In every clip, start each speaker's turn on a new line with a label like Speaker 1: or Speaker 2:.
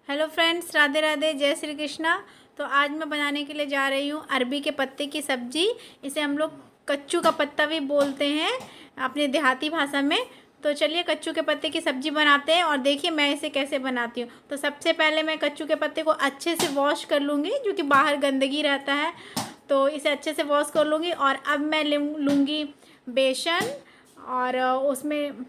Speaker 1: Hello friends, Radhe Radhe, जय श्री कृष्णा। तो आज मैं बनाने के लिए जा रही हूँ अरबी के पत्ते की सब्ज़ी। इसे हम लोग कच्चू का पत्ता भी बोलते हैं अपने देहाती भाषा में। तो चलिए कच्चू के पत्ते की सब्ज़ी बनाते हैं और देखिए मैं इसे कैसे बनाती हूँ। तो सबसे पहले मैं कच्चू के पत्ते को अच्छे से वॉश कर लूँगी, जो कि बाहर गंदगी रहता है। तो इसे अच्छे से वॉश कर लूँगी और अब मैं लूँगी बेसन। और उसमें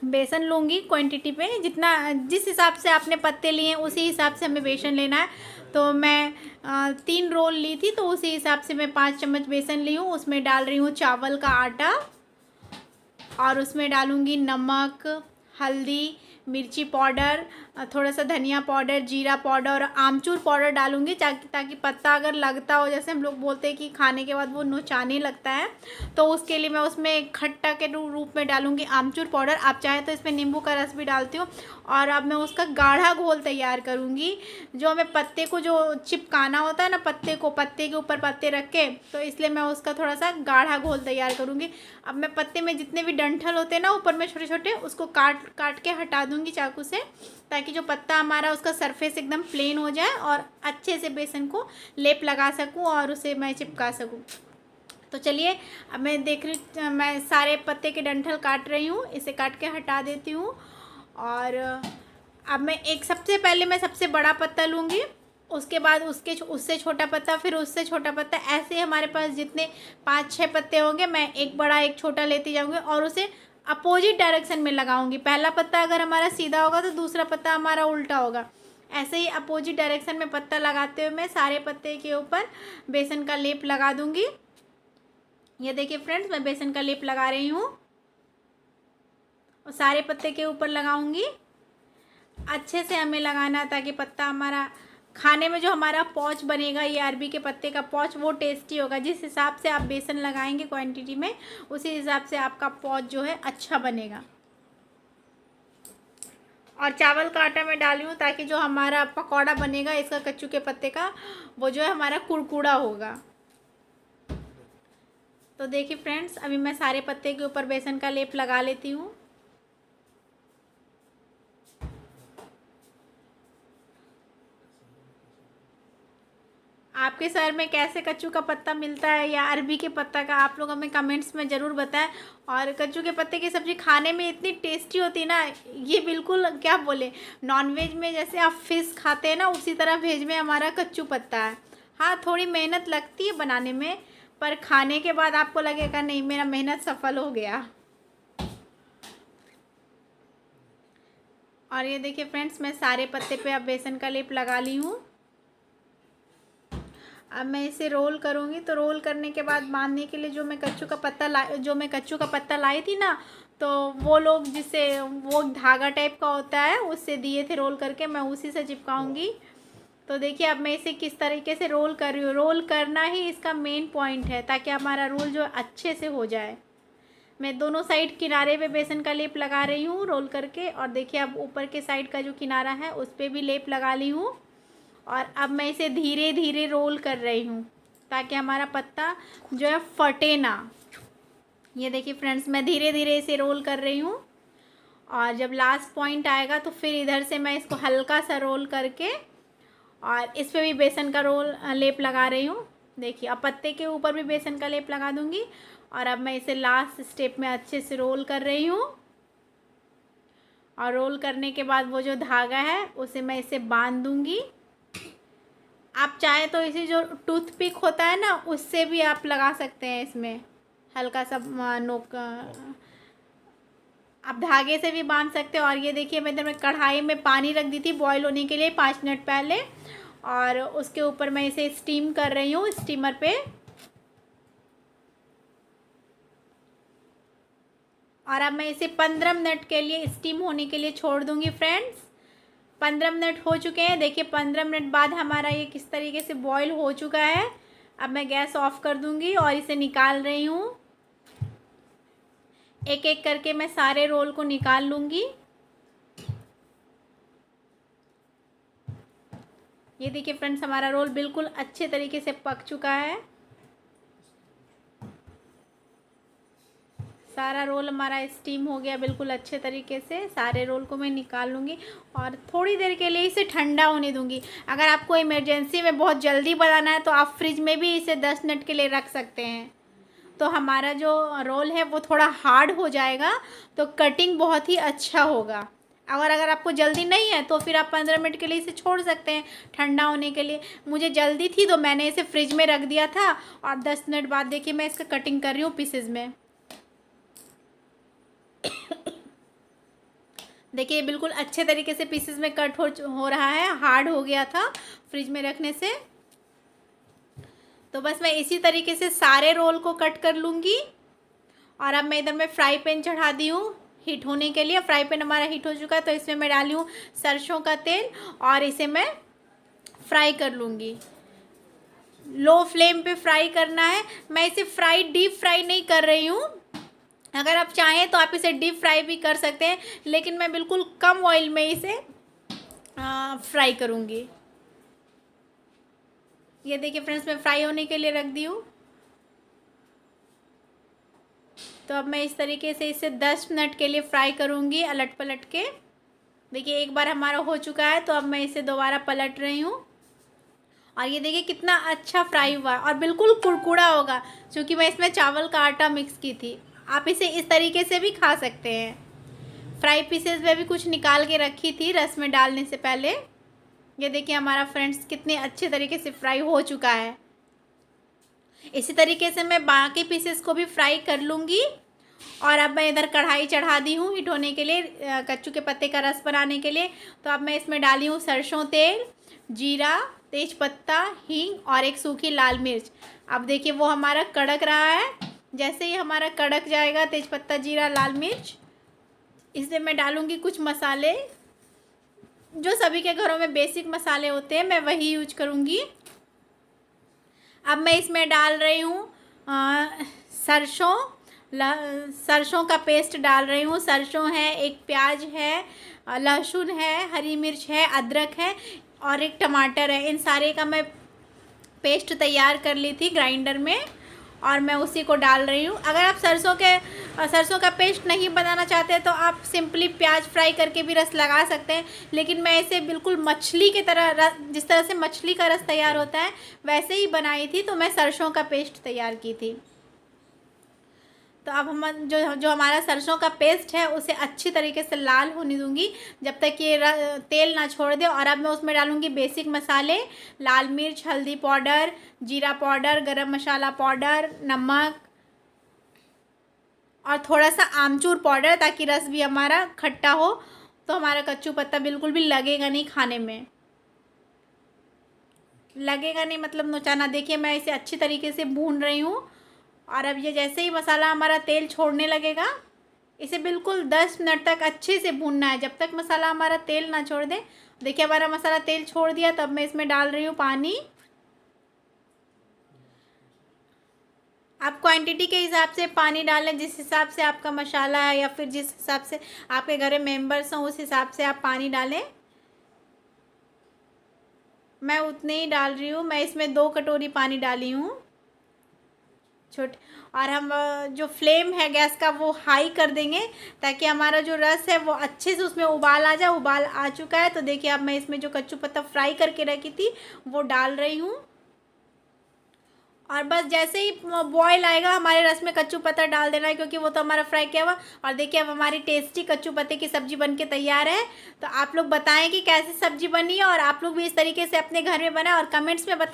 Speaker 1: बेसन लूँगी क्वांटिटी पे, जितना जिस हिसाब से आपने पत्ते लिए हैं उसी हिसाब से हमें बेसन लेना है। तो मैं 3 रोल ली थी, तो उसी हिसाब से मैं 5 चम्मच बेसन ली हूँ। उसमें डाल रही हूँ चावल का आटा और उसमें डालूँगी नमक, हल्दी, मिर्ची पाउडर, थोड़ा सा धनिया पाउडर, जीरा पाउडर और आमचूर पाउडर डालूँगी, ताकि पत्ता अगर लगता हो, जैसे हम लोग बोलते हैं कि खाने के बाद वो नोचाने लगता है, तो उसके लिए मैं उसमें खट्टा के रूप में डालूँगी आमचूर पाउडर। आप चाहे तो इसमें नींबू का रस भी डालती हूँ। और अब मैं उसका गाढ़ा घोल तैयार करूँगी, जो हमें पत्ते को जो चिपकाना होता है ना, पत्ते के ऊपर पत्ते रख के, तो इसलिए मैं उसका थोड़ा सा गाढ़ा घोल तैयार करूँगी। अब मैं पत्ते में जितने भी डंठल होते हैं ना ऊपर में छोटे छोटे, उसको काट काट के हटा दूँगी चाकू से, ताकि जो पत्ता हमारा उसका सरफेस एकदम प्लेन हो जाए और अच्छे से बेसन को लेप लगा सकूँ और उसे मैं चिपका सकूँ। तो चलिए अब मैं सारे पत्ते के डंठल काट रही हूँ, इसे काट के हटा देती हूँ। और अब सबसे पहले मैं सबसे बड़ा पत्ता लूँगी, उसके बाद उससे छोटा पत्ता, फिर उससे छोटा पत्ता, ऐसे हमारे पास जितने 5-6 पत्ते होंगे मैं एक बड़ा एक छोटा लेती जाऊँगी और उसे अपोजिट डायरेक्शन में लगाऊंगी। पहला पत्ता अगर हमारा सीधा होगा तो दूसरा पत्ता हमारा उल्टा होगा। ऐसे ही अपोजिट डायरेक्शन में पत्ता लगाते हुए मैं सारे पत्ते के ऊपर बेसन का लेप लगा दूंगी। ये देखिए फ्रेंड्स, मैं बेसन का लेप लगा रही हूँ और सारे पत्ते के ऊपर लगाऊंगी। अच्छे से हमें लगाना है ताकि पत्ता हमारा खाने में जो हमारा पौच बनेगा, ये अरबी के पत्ते का पौच, वो टेस्टी होगा। जिस हिसाब से आप बेसन लगाएंगे क्वांटिटी में, उसी हिसाब से आपका पौच जो है अच्छा बनेगा। और चावल का आटा मैं डाली हूँ ताकि जो हमारा पकौड़ा बनेगा इसका कच्चू के पत्ते का, वो जो है हमारा कुरकुरा होगा। तो देखिए फ्रेंड्स, अभी मैं सारे पत्ते के ऊपर बेसन का लेप लगा लेती हूँ। आपके शहर में कैसे कच्चू का पत्ता मिलता है या अरबी के पत्ता का, आप लोग हमें कमेंट्स में ज़रूर बताएं। और कच्चू के पत्ते की सब्ज़ी खाने में इतनी टेस्टी होती है ना, ये बिल्कुल क्या बोले, नॉनवेज में जैसे आप फिश खाते हैं ना, उसी तरह वेज में हमारा कच्चू पत्ता है। हाँ, थोड़ी मेहनत लगती है बनाने में, पर खाने के बाद आपको लगेगा नहीं, मेरा मेहनत सफल हो गया। और ये देखिए फ्रेंड्स, मैं सारे पत्ते पे अब बेसन का लेप लगा ली हूँ। अब मैं इसे रोल करूँगी। तो रोल करने के बाद बांधने के लिए जो मैं कच्चू का पत्ता लाई थी ना, तो वो लोग जिससे वो धागा टाइप का होता है उससे दिए थे रोल करके, मैं उसी से चिपकाऊंगी। तो देखिए अब मैं इसे किस तरीके से रोल कर रही हूँ। रोल करना ही इसका मेन पॉइंट है, ताकि हमारा रोल जो अच्छे से हो जाए। मैं दोनों साइड किनारे पे बेसन का लेप लगा रही हूँ रोल करके, और देखिए अब ऊपर के साइड का जो किनारा है उस पर भी लेप लगा ली हूँ। और अब मैं इसे धीरे धीरे रोल कर रही हूँ ताकि हमारा पत्ता जो है फटे ना। ये देखिए फ्रेंड्स, मैं धीरे धीरे इसे रोल कर रही हूँ। और जब लास्ट पॉइंट आएगा तो फिर इधर से मैं इसको हल्का सा रोल करके और इस पर भी बेसन का लेप लगा रही हूँ। देखिए अब पत्ते के ऊपर भी बेसन का लेप लगा दूँगी। और अब मैं इसे लास्ट स्टेप में अच्छे से रोल कर रही हूँ। और रोल करने के बाद वो जो धागा है उसे मैं इसे बांध दूँगी। आप चाहे तो इसे जो टूथपिक होता है ना, उससे भी आप लगा सकते हैं इसमें हल्का सा नोक। आप धागे से भी बांध सकते हो। और ये देखिए मैं इधर में कढ़ाई में पानी रख दी थी बॉईल होने के लिए 5 मिनट पहले, और उसके ऊपर मैं इसे स्टीम कर रही हूँ स्टीमर पे। और अब मैं इसे 15 मिनट के लिए स्टीम होने के लिए छोड़ दूँगी फ्रेंड्स। 15 मिनट हो चुके हैं। देखिए 15 मिनट बाद हमारा ये किस तरीके से बॉईल हो चुका है। अब मैं गैस ऑफ कर दूंगी और इसे निकाल रही हूँ। एक एक करके मैं सारे रोल को निकाल लूँगी। ये देखिए फ्रेंड्स, हमारा रोल बिल्कुल अच्छे तरीके से पक चुका है। सारा रोल हमारा स्टीम हो गया बिल्कुल अच्छे तरीके से। सारे रोल को मैं निकाल लूँगी और थोड़ी देर के लिए इसे ठंडा होने दूँगी। अगर आपको इमरजेंसी में बहुत जल्दी बनाना है तो आप फ्रिज में भी इसे 10 मिनट के लिए रख सकते हैं। तो हमारा जो रोल है वो थोड़ा हार्ड हो जाएगा, तो कटिंग बहुत ही अच्छा होगा। अगर आपको जल्दी नहीं है तो फिर आप 15 मिनट के लिए इसे छोड़ सकते हैं ठंडा होने के लिए। मुझे जल्दी थी तो मैंने इसे फ्रिज में रख दिया था और 10 मिनट बाद देखिए मैं इसका कटिंग कर रही हूँ पीसेज में। देखिए बिल्कुल अच्छे तरीके से पीसेस में कट हो रहा है, हार्ड हो गया था फ्रिज में रखने से। तो बस मैं इसी तरीके से सारे रोल को कट कर लूँगी। और अब मैं इधर में फ्राई पैन चढ़ा दी हूँ हीट होने के लिए। फ्राई पैन हमारा हीट हो चुका है, तो इसमें मैं डाली हूँ सरसों का तेल और इसे मैं फ्राई कर लूँगी। लो फ्लेम पे फ्राई करना है। मैं इसे डीप फ्राई नहीं कर रही हूँ। अगर आप चाहें तो आप इसे डीप फ्राई भी कर सकते हैं, लेकिन मैं बिल्कुल कम ऑयल में इसे फ्राई करूँगी। ये देखिए फ्रेंड्स, मैं फ्राई होने के लिए रख दी हूँ। तो अब मैं इस तरीके से इसे 10 मिनट के लिए फ्राई करूँगी अलट पलट के। देखिए एक बार हमारा हो चुका है, तो अब मैं इसे दोबारा पलट रही हूँ। और ये देखिए कितना अच्छा फ्राई हुआ और बिल्कुल कुरकुरा होगा, क्योंकि मैं इसमें चावल का आटा मिक्स की थी। आप इसे इस तरीके से भी खा सकते हैं। फ्राई पीसेस में भी कुछ निकाल के रखी थी रस में डालने से पहले। ये देखिए हमारा फ्रेंड्स कितने अच्छे तरीके से फ्राई हो चुका है। इसी तरीके से मैं बाकी पीसेस को भी फ्राई कर लूँगी। और अब मैं इधर कढ़ाई चढ़ा दी हूँ हीट होने के लिए, कच्चू के पत्ते का रस बनाने के लिए। तो अब मैं इसमें डाली हूँ सरसों तेल, जीरा, तेज़पत्ता, हींग और एक सूखी लाल मिर्च। अब देखिए वो हमारा कड़क रहा है। जैसे ही हमारा कड़क जाएगा तेज़पत्ता, जीरा, लाल मिर्च, इसमें मैं डालूँगी कुछ मसाले जो सभी के घरों में बेसिक मसाले होते हैं, मैं वही यूज करूँगी। अब मैं इसमें डाल रही हूँ सरसों का पेस्ट डाल रही हूँ। सरसों है, एक प्याज है, लहसुन है, हरी मिर्च है, अदरक है और एक टमाटर है। इन सारे का मैं पेस्ट तैयार कर ली थी ग्राइंडर में और मैं उसी को डाल रही हूँ। अगर आप सरसों का पेस्ट नहीं बनाना चाहते तो आप सिंपली प्याज फ्राई करके भी रस लगा सकते हैं, लेकिन मैं इसे बिल्कुल मछली की तरह, जिस तरह से मछली का रस तैयार होता है वैसे ही बनाई थी, तो मैं सरसों का पेस्ट तैयार की थी। तो अब हम जो हमारा सरसों का पेस्ट है उसे अच्छी तरीके से लाल होने दूंगी जब तक ये तेल ना छोड़ दे। और अब मैं उसमें डालूंगी बेसिक मसाले, लाल मिर्च, हल्दी पाउडर, जीरा पाउडर, गरम मसाला पाउडर, नमक और थोड़ा सा आमचूर पाउडर, ताकि रस भी हमारा खट्टा हो, तो हमारा कच्चू पत्ता बिल्कुल भी लगेगा नहीं खाने में। लगेगा नहीं मतलब नोचाना। देखिए मैं इसे अच्छी तरीके से भून रही हूँ। और अब ये जैसे ही मसाला हमारा तेल छोड़ने लगेगा, इसे बिल्कुल 10 मिनट तक अच्छे से भूनना है, जब तक मसाला हमारा तेल ना छोड़ दे। देखिए हमारा मसाला तेल छोड़ दिया, तब मैं इसमें डाल रही हूँ पानी। आप क्वांटिटी के हिसाब से पानी डालें, जिस हिसाब से आपका मसाला है या फिर जिस हिसाब से आपके घर में मेंबर्स हों उस हिसाब से आप पानी डालें। मैं उतने ही डाल रही हूँ। मैं इसमें 2 कटोरी पानी डाली हूँ छोटे। और हम जो फ्लेम है गैस का वो हाई कर देंगे, ताकि हमारा जो रस है वो अच्छे से उसमें उबाल आ जाए। उबाल आ चुका है, तो देखिए अब मैं इसमें जो कच्चू पत्ता फ्राई करके रखी थी वो डाल रही हूँ। और बस जैसे ही बॉयल आएगा हमारे रस में कच्चू पत्ता डाल देना है, क्योंकि वो तो हमारा फ्राई किया हुआ। और देखिए अब हमारी टेस्टी कच्चू पत्ते की सब्ज़ी बनके तैयार है। तो आप लोग बताएं कि कैसी सब्ज़ी बनी है, और आप लोग भी इस तरीके से अपने घर में बनाएं और कमेंट्स में बताएं।